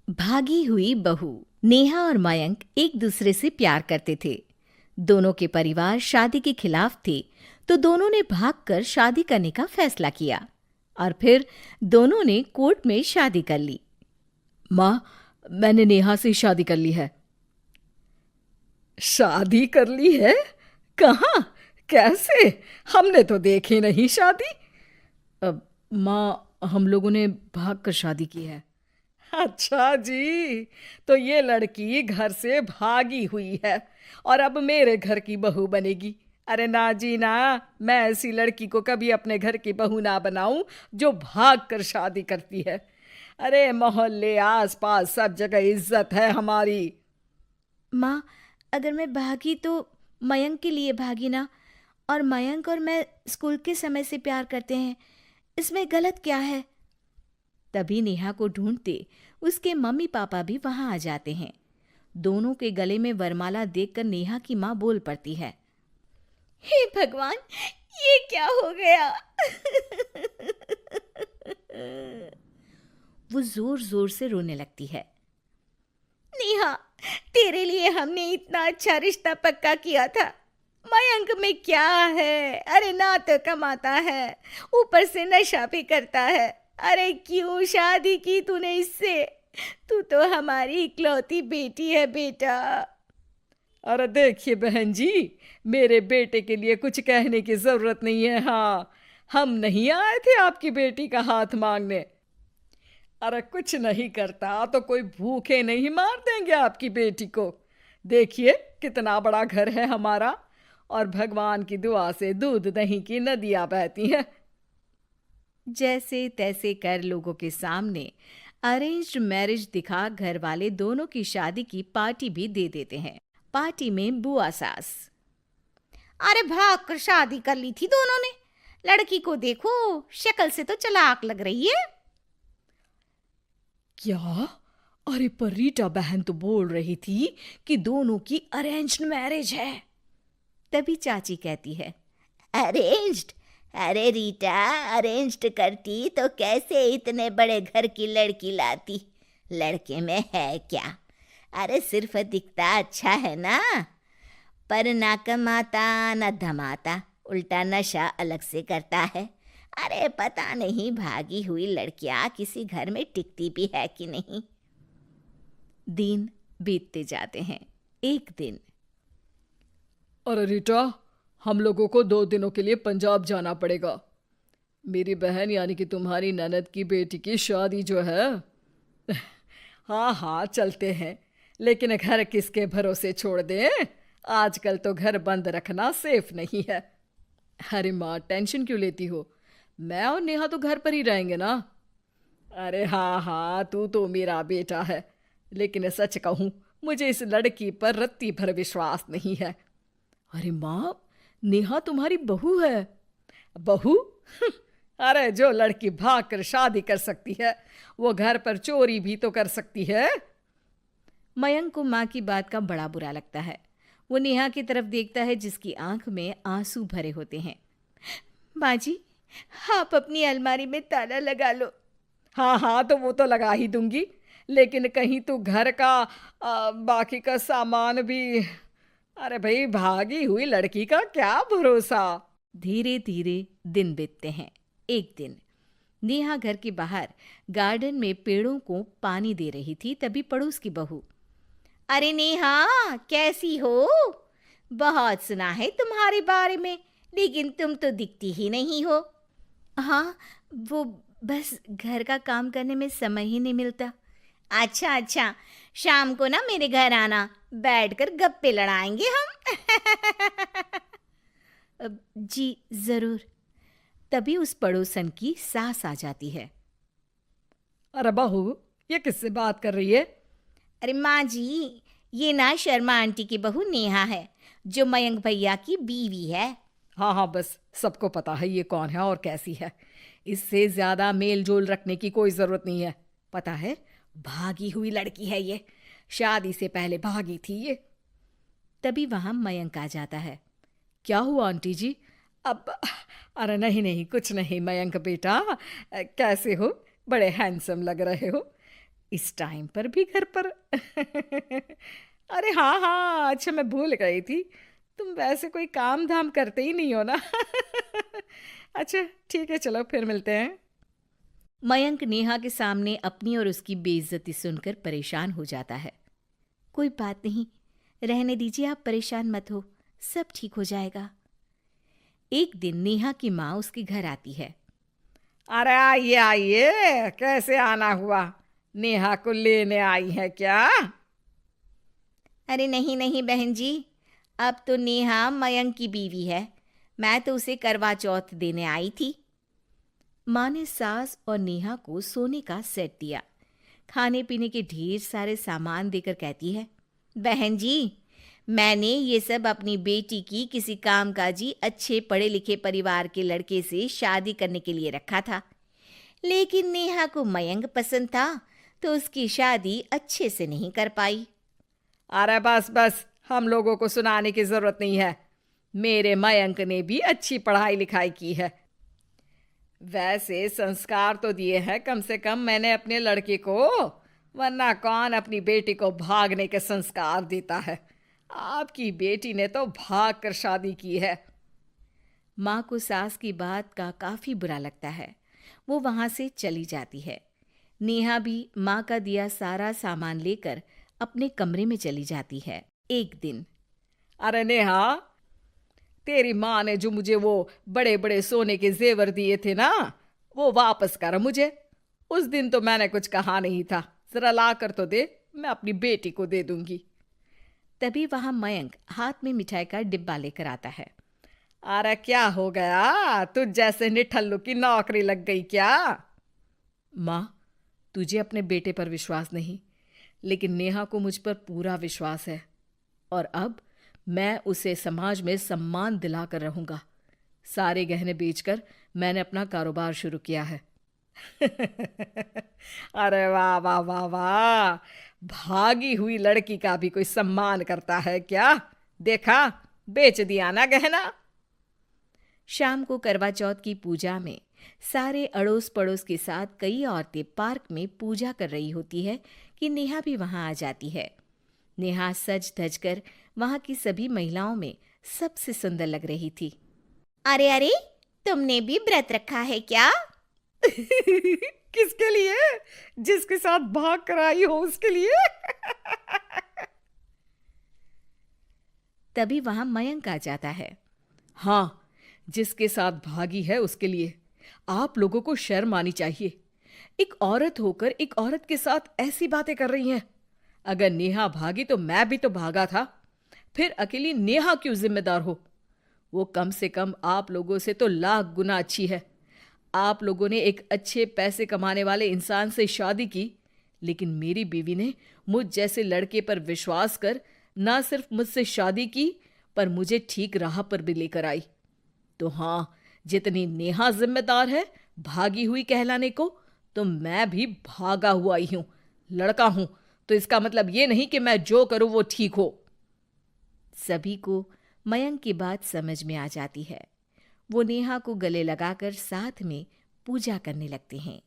भागी हुई बहू। नेहा और मयंक एक दूसरे से प्यार करते थे। दोनों के परिवार शादी के खिलाफ थे, तो दोनों ने भागकर शादी करने का फैसला किया और फिर दोनों ने कोर्ट में शादी कर ली। माँ, मैंने नेहा से शादी कर ली है। शादी कर ली है? कहाँ? कैसे? हमने तो देखी नहीं शादी। माँ, हम लोगों ने भाग कर शादी की है। अच्छा जी, तो ये लड़की घर से भागी हुई है और अब मेरे घर की बहू बनेगी। अरे ना जी ना, मैं ऐसी लड़की को कभी अपने घर की बहू ना बनाऊं जो भाग कर शादी करती है। अरे मोहल्ले आस पास सब जगह इज्जत है हमारी। माँ, अगर मैं भागी तो मयंक के लिए भागी ना। और मयंक और मैं स्कूल के समय से प्यार करते हैं, इसमें गलत क्या है? तभी नेहा को ढूंढते उसके मम्मी पापा भी वहां आ जाते हैं। दोनों के गले में वरमाला देखकर नेहा की माँ बोल पड़ती है। हे भगवान, ये क्या हो गया? वो जोर जोर से रोने लगती है। नेहा, तेरे लिए हमने इतना अच्छा रिश्ता पक्का किया था। मयंक में क्या है? अरे ना तो कमाता है, ऊपर से नशा भी करता है। अरे क्यों शादी की तूने इससे? तू तो हमारी इकलौती बेटी है बेटा। अरे देखिए बहन जी, मेरे बेटे के लिए कुछ कहने की जरूरत नहीं है। हाँ, हम नहीं आए थे आपकी बेटी का हाथ मांगने। अरे कुछ नहीं करता तो कोई भूखे नहीं मार देंगे आपकी बेटी को। देखिए कितना बड़ा घर है हमारा, और भगवान की दुआ से दूध दही की नदियां बहती हैं। जैसे तैसे कर लोगों के सामने अरेंज्ड मैरिज दिखा घर वाले दोनों की शादी की पार्टी भी दे देते हैं। पार्टी में बुआ सास। अरे भाग कर शादी कर ली थी दोनों ने। लड़की को देखो, शक्ल से तो चालाक लग रही है। क्या? अरे पर रीटा बहन तो बोल रही थी कि दोनों की अरेंज्ड मैरिज है। तभी चाची कहती है, अरेंज्ड? अरे रीटा, अरेंज्ड करती तो कैसे इतने बड़े घर की लड़की लाती? लड़के में है क्या? अरे सिर्फ दिखता अच्छा है ना, पर ना कमाता ना धमाता, उल्टा नशा अलग से करता है। अरे पता नहीं भागी हुई लड़कियां किसी घर में टिकती भी है कि नहीं। दिन बीतते जाते हैं। एक दिन। अरे रीटा, हम लोगों को 2 दिनों के लिए पंजाब जाना पड़ेगा। मेरी बहन यानी कि तुम्हारी ननद की बेटी की शादी जो है। हाँ हाँ चलते हैं, लेकिन घर किसके भरोसे छोड़ दें? आजकल तो घर बंद रखना सेफ नहीं है। अरे माँ, टेंशन क्यों लेती हो? मैं और नेहा तो घर पर ही रहेंगे ना। अरे हाँ हाँ, तू तो मेरा बेटा है, लेकिन सच कहूँ मुझे इस लड़की पर रत्ती भर विश्वास नहीं है। अरे माँ, नेहा तुम्हारी बहू है। बहू? अरे जो लड़की भाग कर शादी कर सकती है, वो घर पर चोरी भी तो कर सकती है। मयंक को माँ की बात का बड़ा बुरा लगता है। वो नेहा की तरफ देखता है जिसकी आंख में आंसू भरे होते हैं। माँ जी, आप अपनी अलमारी में ताला लगा लो। हाँ हाँ, तो वो तो लगा ही दूंगी, लेकिन कहीं तू घर का बाकी का सामान भी। अरे भाई, भागी हुई लड़की का क्या भरोसा। धीरे धीरे दिन बीतते हैं। एक दिन नेहा घर के बाहर गार्डन में पेड़ों को पानी दे रही थी, तभी पड़ोस की बहू, अरे नेहा, कैसी हो? बहुत सुना है तुम्हारे बारे में, लेकिन तुम तो दिखती ही नहीं हो। हाँ, वो बस घर का काम करने में समय ही नहीं मिलता। अच्छा अच्छा, शाम को ना मेरे घर आना, बैठकर गप्पे लड़ाएंगे हम। जी जरूर। तभी उस पड़ोसन की सास आ जाती है। अरे बहू, ये किससे बात कर रही है? अरे माँ जी, ये ना शर्मा आंटी की बहू नेहा है, जो मयंक भैया की बीवी है। हाँ हाँ, बस सबको पता है ये कौन है और कैसी है। इससे ज्यादा मेल जोल रखने की कोई जरूरत नहीं है। पता है, भागी हुई लड़की है ये, शादी से पहले भागी थी ये। तभी वहां मयंक आ जाता है। क्या हुआ आंटी जी? अब अरे नहीं नहीं, कुछ नहीं मयंक बेटा, कैसे हो? बड़े हैंडसम लग रहे हो। इस टाइम पर भी घर पर? अरे हाँ हाँ, अच्छा मैं भूल गई थी, तुम वैसे कोई काम धाम करते ही नहीं हो ना। अच्छा ठीक है, चलो फिर मिलते हैं। मयंक नेहा के सामने अपनी और उसकी बेइज्जती सुनकर परेशान हो जाता है। कोई बात नहीं, रहने दीजिए, आप परेशान मत हो, सब ठीक हो जाएगा। एक दिन नेहा की माँ उसके घर आती है। अरे आइए आइए, कैसे आना हुआ? नेहा को लेने आई है क्या? अरे नहीं नहीं बहन जी, अब तो नेहा मयंक की बीवी है, मैं तो उसे करवा चौथ देने आई थी। माँ ने सास और नेहा को सोने का सेट दिया, खाने पीने के ढेर सारे सामान देकर कहती है, बहन जी, मैंने ये सब अपनी बेटी की किसी कामकाजी अच्छे पढ़े लिखे परिवार के लड़के से शादी करने के लिए रखा था, लेकिन नेहा को मयंक पसंद था तो उसकी शादी अच्छे से नहीं कर पाई। अरे बस बस, हम लोगों को सुनाने की जरूरत नहीं है। मेरे मयंक ने भी अच्छी पढ़ाई लिखाई की है। वैसे संस्कार तो दिए हैं कम से कम मैंने अपने लड़के को, वरना कौन अपनी बेटी को भागने के संस्कार देता है? आपकी बेटी ने तो भाग कर शादी की है। माँ को सास की बात का काफी बुरा लगता है, वो वहां से चली जाती है। नेहा भी माँ का दिया सारा सामान लेकर अपने कमरे में चली जाती है। एक दिन, अरे नेहा, तेरी माँ ने जो मुझे वो बड़े बड़े सोने के जेवर दिए थे ना, वो वापस कर मुझे। उस दिन तो मैंने कुछ कहा नहीं था, जरा ला कर तो दे, मैं अपनी बेटी को दे दूंगी। तभी वहां मयंक हाथ में मिठाई का डिब्बा लेकर आता है। अरे क्या हो गया, तुझ जैसे निठल्लू की नौकरी लग गई क्या? माँ, तुझे अपने बेटे पर विश्वास नहीं, लेकिन नेहा को मुझ पर पूरा विश्वास है, और अब मैं उसे समाज में सम्मान दिलाकर रहूंगा। सारे गहने बेचकर मैंने अपना कारोबार शुरू किया है। अरे वाह वाह वाह वाह, भागी हुई लड़की का भी कोई सम्मान करता है क्या? देखा, बेच दिया ना गहना। शाम को करवा चौथ की पूजा में सारे अड़ोस पड़ोस के साथ कई औरतें पार्क में पूजा कर रही होती है कि नेहा भी वहां आ जाती है। नेहा सज धज कर वहां की सभी महिलाओं में सबसे सुंदर लग रही थी। अरे अरे, तुमने भी व्रत रखा है क्या? किसके लिए? जिसके साथ भाग कर आई हो उसके लिए। तभी वहां मयंक आ जाता है। हाँ, जिसके साथ भागी है उसके लिए। आप लोगों को शर्म आनी चाहिए। एक औरत होकर एक औरत के साथ ऐसी बातें कर रही हैं। अगर नेहा भागी तो मैं भी तो भागा था, फिर अकेली नेहा क्यों जिम्मेदार हो? वो कम से कम आप लोगों से तो लाख गुना अच्छी है। आप लोगों ने एक अच्छे पैसे कमाने वाले इंसान से शादी की, लेकिन मेरी बीवी ने मुझ जैसे लड़के पर विश्वास कर ना सिर्फ मुझसे शादी की, पर मुझे ठीक राह पर भी लेकर आई। तो हाँ, जितनी नेहा जिम्मेदार है भागी हुई कहलाने को, तो मैं भी भागा हुआ ही हूं, लड़का हूं। तो इसका मतलब ये नहीं कि मैं जो करूं वो ठीक हो। सभी को मयंक की बात समझ में आ जाती है। वो नेहा को गले लगाकर साथ में पूजा करने लगते हैं।